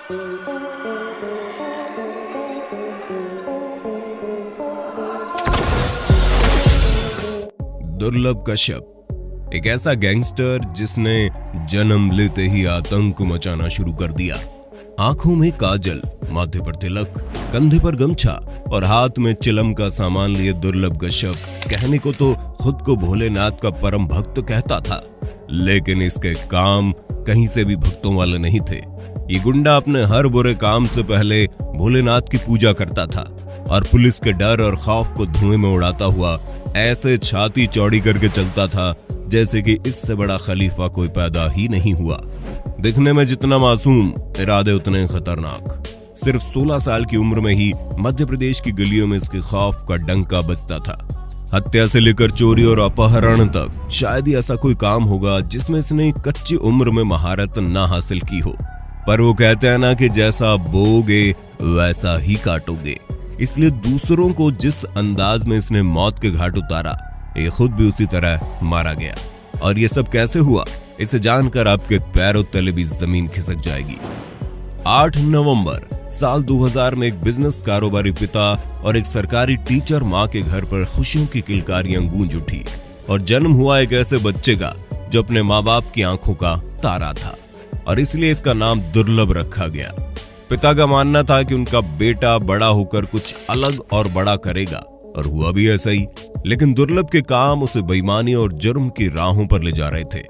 दुर्लभ कश्यप एक ऐसा गैंगस्टर जिसने जन्म लेते ही आतंक मचाना शुरू कर दिया। आंखों में काजल, माथे पर तिलक, कंधे पर गमछा और हाथ में चिलम का सामान लिए दुर्लभ कश्यप कहने को तो खुद को भोलेनाथ का परम भक्त कहता था, लेकिन इसके काम कहीं से भी भक्तों वाले नहीं थे। ये गुंडा अपने हर बुरे काम से पहले भोलेनाथ की पूजा करता था और पुलिस के डर और खौफ को धुएं में उड़ाता हुआ ऐसे छाती चौड़ी करके चलता था जैसे कि इससे बड़ा खलीफा कोई पैदा ही नहीं हुआ। दिखने में जितना मासूम, इरादे उतने खतरनाक। सिर्फ 16 साल की उम्र में ही मध्य प्रदेश की गलियों में इसके खौफ का डंका बजता था। हत्या से लेकर चोरी और अपहरण तक शायद ही ऐसा कोई काम होगा जिसमें इसने कच्ची उम्र में महारत ना हासिल की हो। पर वो कहते हैं ना कि जैसा बोगे वैसा ही काटोगे, इसलिए दूसरों को जिस अंदाज में इसने मौत के घाट उतारा, ये खुद भी उसी तरह मारा गया। और ये सब कैसे हुआ, इसे जानकर आपके पैरों तले भी जमीन खिसक जाएगी। 8 नवंबर साल 2000 में एक बिजनेस कारोबारी पिता और एक सरकारी टीचर मां के घर पर खुशियों की किलकारियां गूंज उठी और जन्म हुआ एक ऐसे बच्चे का जो अपने माँ बाप की आंखों का तारा था और इसलिए इसका नाम दुर्लभ रखा गया। पिता का मानना था कि उनका बेटा बड़ा होकर कुछ अलग और बड़ा करेगा और हुआ भी ऐसा ही, लेकिन दुर्लभ के काम उसे बेईमानी और जुर्म की राहों पर ले जा रहे थे।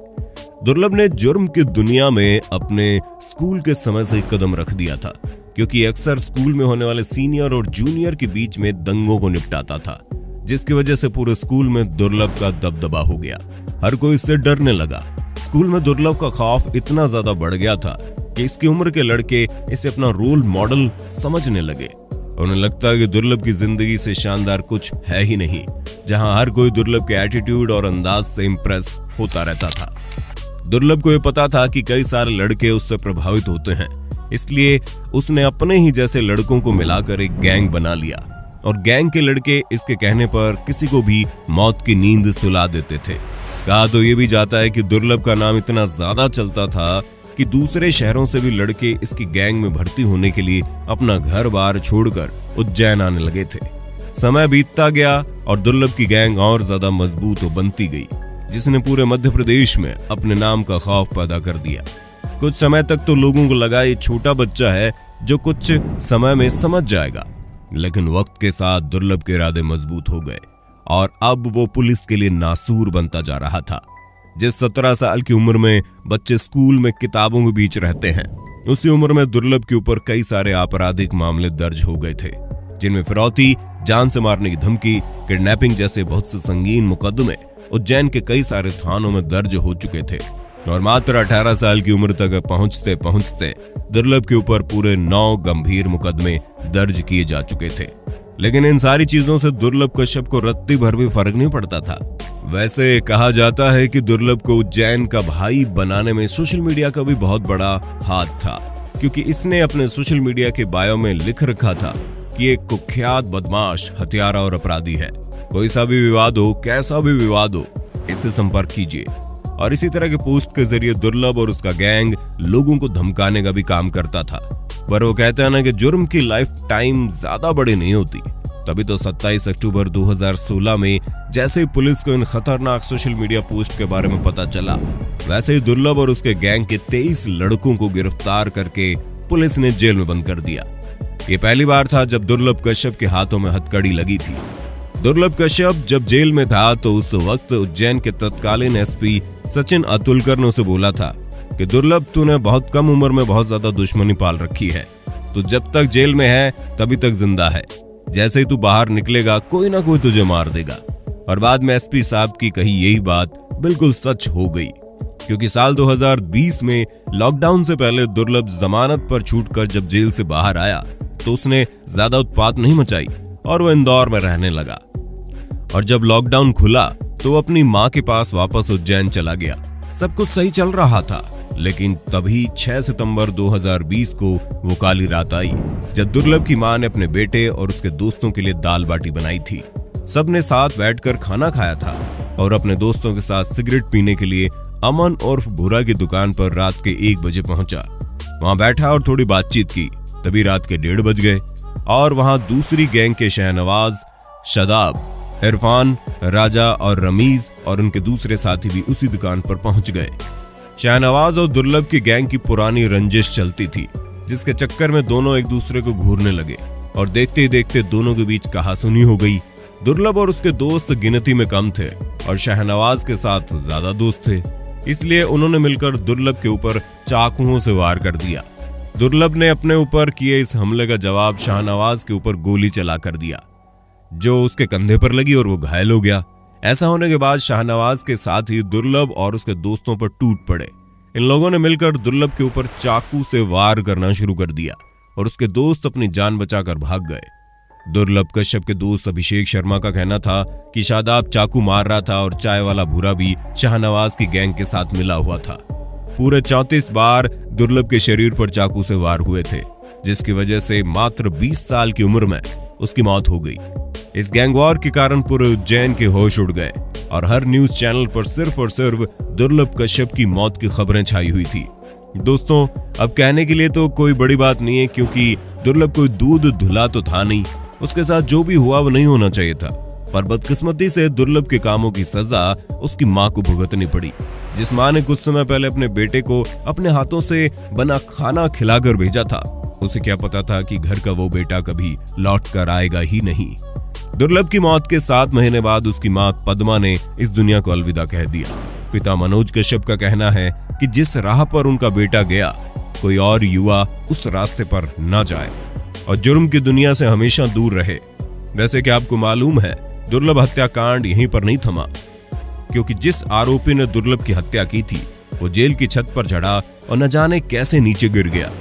दुर्लभ ने जुर्म की दुनिया में अपने स्कूल के समय से कदम रख दिया था, क्योंकि अक्सर स्कूल में होने वाले सीनियर और जूनियर के बीच में दंगों को निपटाता था, जिसकी वजह से पूरे स्कूल में दुर्लभ का दबदबा हो गया। हर कोई इससे डरने लगा। स्कूल में दुर्लभ का खौफ इतना ज्यादा बढ़ गया था कि इसकी उम्र के लड़के इसे अपना रोल मॉडल समझने लगे। उन्हें लगता है कि दुर्लभ की जिंदगी से शानदार कुछ है ही नहीं, जहां हर कोई दुर्लभ के एटीट्यूड और अंदाज से इंप्रेस होता रहता था। दुर्लभ को यह पता था कि कई सारे लड़के उससे प्रभावित होते हैं, इसलिए उसने अपने ही जैसे लड़कों को मिलाकर एक गैंग बना लिया और गैंग के लड़के इसके कहने पर किसी को भी मौत की नींद सुला देते थे। कहा तो ये भी जाता है कि दुर्लभ का नाम इतना ज्यादा चलता था कि दूसरे शहरों से भी लड़के इसकी गैंग में भर्ती होने के लिए अपना घर बार छोड़कर उज्जैन आने लगे थे। समय बीतता गया और दुर्लभ की गैंग और ज्यादा मजबूत और बनती गई, जिसने पूरे मध्य प्रदेश में अपने नाम का खौफ पैदा कर दिया। कुछ समय तक तो लोगों को लगा ये छोटा बच्चा है जो कुछ समय में समझ जाएगा, लेकिन वक्त के साथ दुर्लभ के इरादे मजबूत हो गए और अब वो पुलिस के लिए नासूर बनता जा रहा था। जिस 17 साल की उम्र में बच्चे स्कूल में किताबों के बीच रहते हैं, उसी उम्र में दुर्लभ के ऊपर कई सारे आपराधिक मामले दर्ज हो गए थे, जिनमें फिरौती, जान से मारने की धमकी, किडनैपिंग जैसे बहुत से संगीन मुकदमे उज्जैन के कई सारे थानों में दर्ज हो चुके थे। और मात्र 18 साल की उम्र तक पहुंचते पहुंचते दुर्लभ के ऊपर पूरे 9 गंभीर मुकदमे दर्ज किए जा चुके थे। लेकिन इन सारी चीजों से दुर्लभ कश्यप को रत्ती भर भी फर्क नहीं पड़ता था। वैसे कहा जाता है कि दुर्लभ को उज्जैन का भाई बनाने में सोशल मीडिया का भी बहुत बड़ा हाथ था, क्योंकि इसने अपने सोशल मीडिया के बायो में लिख रखा था कि एक कुख्यात बदमाश, हत्यारा और अपराधी है। कोई सा भी विवाद हो, कैसा भी विवाद हो, इससे संपर्क कीजिए। और इसी तरह के पोस्ट के जरिए दुर्लभ और उसका गैंग लोगों को धमकाने का भी काम करता था। पर वो कहते हैं ना कि जुर्म की लाइफ टाइम ज्यादा बड़ी नहीं होती। तभी तो 27 अक्टूबर 2016 में जैसे ही पुलिस को इन खतरनाक सोशल मीडिया पोस्ट के बारे में पता चला, वैसे ही दुर्लभ और उसके गैंग के 23 लड़कों को गिरफ्तार करके पुलिस ने जेल में बंद कर दिया। ये पहली बार था जब दुर्लभ कश्यप के हाथों में हथकड़ी लगी थी। दुर्लभ कश्यप जब जेल में था तो उस वक्त उज्जैन के तत्कालीन एसपी सचिन अतुलकर ने उसे बोला था कि दुर्लभ, तूने बहुत कम उम्र में बहुत ज्यादा दुश्मनी पाल रखी है, तो जब तक जेल में है तभी तक जिंदा है, जैसे ही तू बाहर निकलेगा कोई ना कोई तुझे मार देगा। और बाद में एसपी साहब की कही यही बात बिल्कुल सच हो गई, क्योंकि साल 2020 में लॉकडाउन से पहले दुर्लभ जमानत पर छूटकर जब जेल से बाहर आया तो उसने ज्यादा उत्पात नहीं मचाई और वो इंदौर में रहने लगा। और जब लॉकडाउन खुला तो वो अपनी माँ के पास वापस उज्जैन चला गया। सब कुछ सही चल रहा था, लेकिन तभी 6 सितंबर 2020 को वो काली रात आई जब दुर्लभ की मां ने अपने बेटे और उसके दोस्तों के लिए दाल बाटी बनाई थी। सबने साथ बैठकर खाना खाया था और अपने दोस्तों के साथ सिगरेट पीने के लिए अमन और भूरा की दुकान पर रात के 1 बजे पहुंचा। वहां बैठा और थोड़ी बातचीत की। तभी रात के 1:30 बज गए और वहां दूसरी गैंग के शहनवाज, शादाब, इरफान, राजा और रमीज और उनके दूसरे साथी भी उसी दुकान पर पहुंच गए। शहनवाज और दुर्लभ की गैंग की पुरानी रंजिश चलती थी, जिसके चक्कर में दोनों एक दूसरे को घूरने लगे और देखते ही देखते दोनों के बीच कहासुनी हो गई। दुर्लभ और उसके दोस्त गिनती में कम थे और शहनवाज के साथ ज्यादा दोस्त थे, इसलिए उन्होंने मिलकर दुर्लभ के ऊपर चाकुओं से वार कर दिया। दुर्लभ ने अपने ऊपर किए इस हमले का जवाब शाहनवाज के ऊपर गोली चला कर दिया, जो उसके कंधे पर लगी और वो घायल हो गया। ऐसा होने के बाद शाहनवाज के साथ ही दुर्लभ और उसके दोस्तों पर टूट पड़े। इन लोगों ने मिलकर दुर्लभ के ऊपर चाकू से वार करना शुरू कर दिया और उसके दोस्त अपनी जान बचाकर भाग गए। दुर्लभ कश्यप के दोस्त अभिषेक शर्मा का कहना था कि शादाब चाकू मार रहा था और चाय वाला भूरा भी शाहनवाज की गैंग के साथ मिला हुआ था। पूरे 34 बार दुर्लभ के शरीर पर चाकू से वार हुए थे, जिसकी वजह से मात्र 20 साल की उम्र में उसकी मौत हो गई। इस गैंग वॉर के कारण पूरे उज्जैन के होश उड़ गए और हर न्यूज चैनल पर सिर्फ और सिर्फ दुर्लभ कश्यप की मौत की खबरें छाई हुई थी। दोस्तों, अब कहने के लिए तो कोई बड़ी बात नहीं है, क्योंकि दुर्लभ कोई दूध धुला तो था नहीं। उसके साथ जो भी हुआ वो नहीं होना चाहिए था, पर बदकिस्मती से दुर्लभ के कामों की सजा उसकी मां को भुगतनी पड़ी, जिस मां ने कुछ समय पहले अपने बेटे को अपने हाथों से बना खाना खिलाकर भेजा था। उसे क्या पता था कि घर का वो बेटा कभी लौट कर आएगा ही नहीं। दुर्लभ की मौत के 7 महीने बाद उसकी मां पद्मा ने इस दुनिया को अलविदा कह दिया। पिता मनोज कश्यप का कहना है कि जिस राह पर उनका बेटा गया, कोई और युवा उस रास्ते पर न जाए और जुर्म की दुनिया से हमेशा दूर रहे। वैसे कि आपको मालूम है, दुर्लभ हत्याकांड यहीं पर नहीं थमा, क्योंकि जिस आरोपी ने दुर्लभ की हत्या की थी वो जेल की छत पर चढ़ा और न जाने कैसे नीचे गिर गया,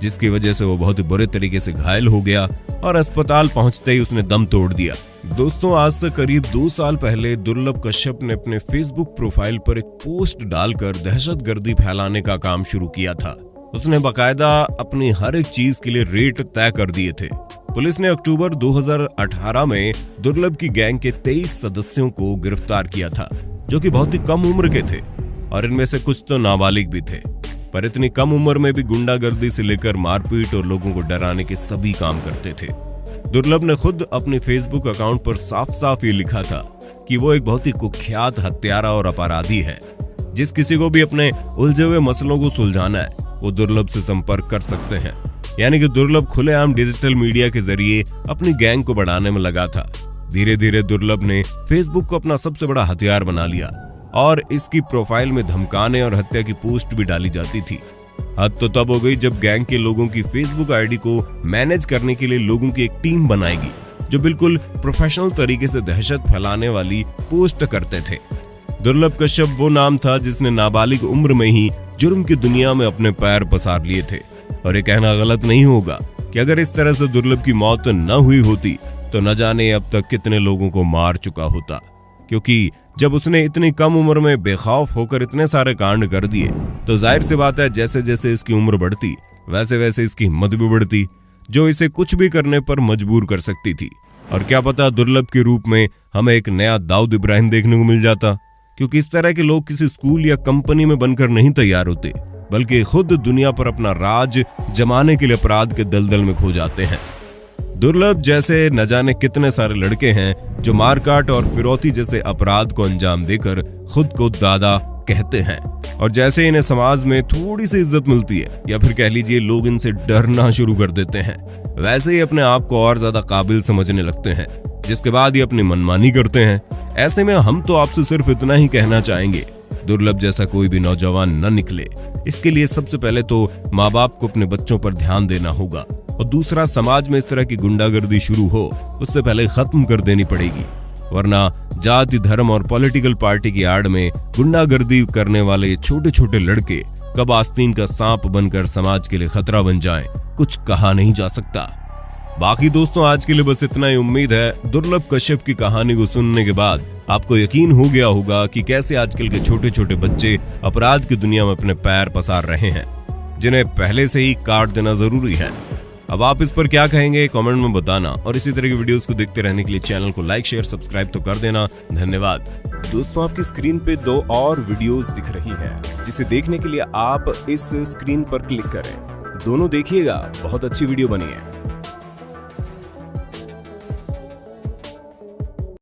जिसकी वजह से वो बहुत बुरे तरीके से घायल हो गया और अस्पताल पहुंचते ही उसने दम तोड़ दिया। दोस्तों, आज से करीब 2 साल पहले दुर्लभ कश्यप ने अपने फेसबुक प्रोफाइल पर एक पोस्ट डालकर दहशतगर्दी फैलाने का काम शुरू किया था। उसने बाकायदा अपनी हर एक चीज के लिए रेट तय कर दिए थे। पुलिस ने अक्टूबर 2018 में दुर्लभ की गैंग के 23 सदस्यों को गिरफ्तार किया था, जो कि बहुत ही कम उम्र के थे और इनमें से कुछ तो नाबालिग भी थे। पर इतनी कम उम्र में भी गुंडागर्दी से लेकर मारपीट और लोगों को डराने के सभी काम करते थे। दुर्लभ ने खुद अपने फेसबुक अकाउंट पर साफ साफ ये लिखा था कि वो एक बहुत ही कुख्यात हत्यारा और अपराधी है। जिस किसी को भी अपने उलझे हुए मसलों को सुलझाना है, वो दुर्लभ से संपर्क कर सकते हैं। यानी कि दुर्लभ खुलेआम डिजिटल मीडिया के जरिए अपनी गैंग को बढ़ाने में लगा था। धीरे धीरे दुर्लभ ने फेसबुक को अपना सबसे बड़ा हथियार बना लिया और इसकी प्रोफाइल में धमकाने और हत्या की पोस्ट भी डाली जाती थी। हद तो तब हो गई जब गैंग के लोगों की फेसबुक आईडी को मैनेज करने के लिए लोगों की एक टीम बनाएगी, जो बिल्कुल प्रोफेशनल तरीके से दहशत फैलाने वाली पोस्ट करते थे। दुर्लभ कश्यप वो नाम था जिसने नाबालिग उम्र में ही जुर्म की दुनिया में अपने पैर पसार लिए थे। और ये कहना गलत नहीं होगा कि अगर इस तरह से दुर्लभ की मौत न हुई होती तो न जाने अब तक कितने लोगों को मार चुका होता, क्योंकि जब उसने इतनी कम उम्र में बेखौफ होकर इतने सारे कांड कर दिए तो जाहिर सी बात है जैसे जैसे इसकी उम्र बढ़ती वैसे वैसे इसकी हिम्मत भी बढ़ती, जो इसे कुछ भी करने पर मजबूर कर सकती थी। और क्या पता दुर्लभ के रूप में हमें एक नया दाऊद इब्राहिम देखने को मिल जाता, क्योंकि इस तरह के लोग किसी स्कूल या कंपनी में बनकर नहीं तैयार होते, बल्कि खुद दुनिया पर अपना राज जमाने के लिए अपराध के दलदल में खो जाते हैं। दुर्लभ जैसे न जाने कितने सारे लड़के हैं जो मारकाट और फिरौती जैसे अपराध को अंजाम देकर खुद को दादा कहते हैं, और जैसे इन्हें समाज में थोड़ी सी इज्जत मिलती है या फिर कह लीजिए लोग इनसे डरना शुरू कर देते हैं, वैसे ही अपने आप को और ज्यादा काबिल समझने लगते हैं, जिसके बाद ही अपनी मनमानी करते हैं। ऐसे में हम तो आपसे सिर्फ इतना ही कहना चाहेंगे, दुर्लभ जैसा कोई भी नौजवान न निकले। इसके लिए सबसे पहले तो माँ बाप को अपने बच्चों पर ध्यान देना होगा, और दूसरा समाज में इस तरह की गुंडागर्दी शुरू हो उससे पहले खत्म कर देनी पड़ेगी, वरना जाति, धर्म और पॉलिटिकल पार्टी की आड़ में गुंडागर्दी करने वाले छोटे छोटे लड़के कब आस्तीन का सांप बनकर समाज के लिए खतरा बन जाएं, कुछ कहा नहीं जा सकता। बाकी दोस्तों, आज के लिए बस इतना ही। उम्मीद है दुर्लभ कश्यप की कहानी को सुनने के बाद आपको यकीन हो गया होगा कि कैसे आजकल के छोटे छोटे बच्चे अपराध की दुनिया में अपने पैर पसार रहे हैं, जिन्हें पहले से ही काट देना जरूरी है। अब आप इस पर क्या कहेंगे कमेंट में बताना, और इसी तरह की वीडियोस को देखते रहने के लिए चैनल को लाइक, शेयर, सब्सक्राइब तो कर देना। धन्यवाद। दोस्तों, आपकी स्क्रीन पे 2 और वीडियोस दिख रही हैं, जिसे देखने के लिए आप इस स्क्रीन पर क्लिक करें। दोनों देखिएगा, बहुत अच्छी वीडियो बनी है।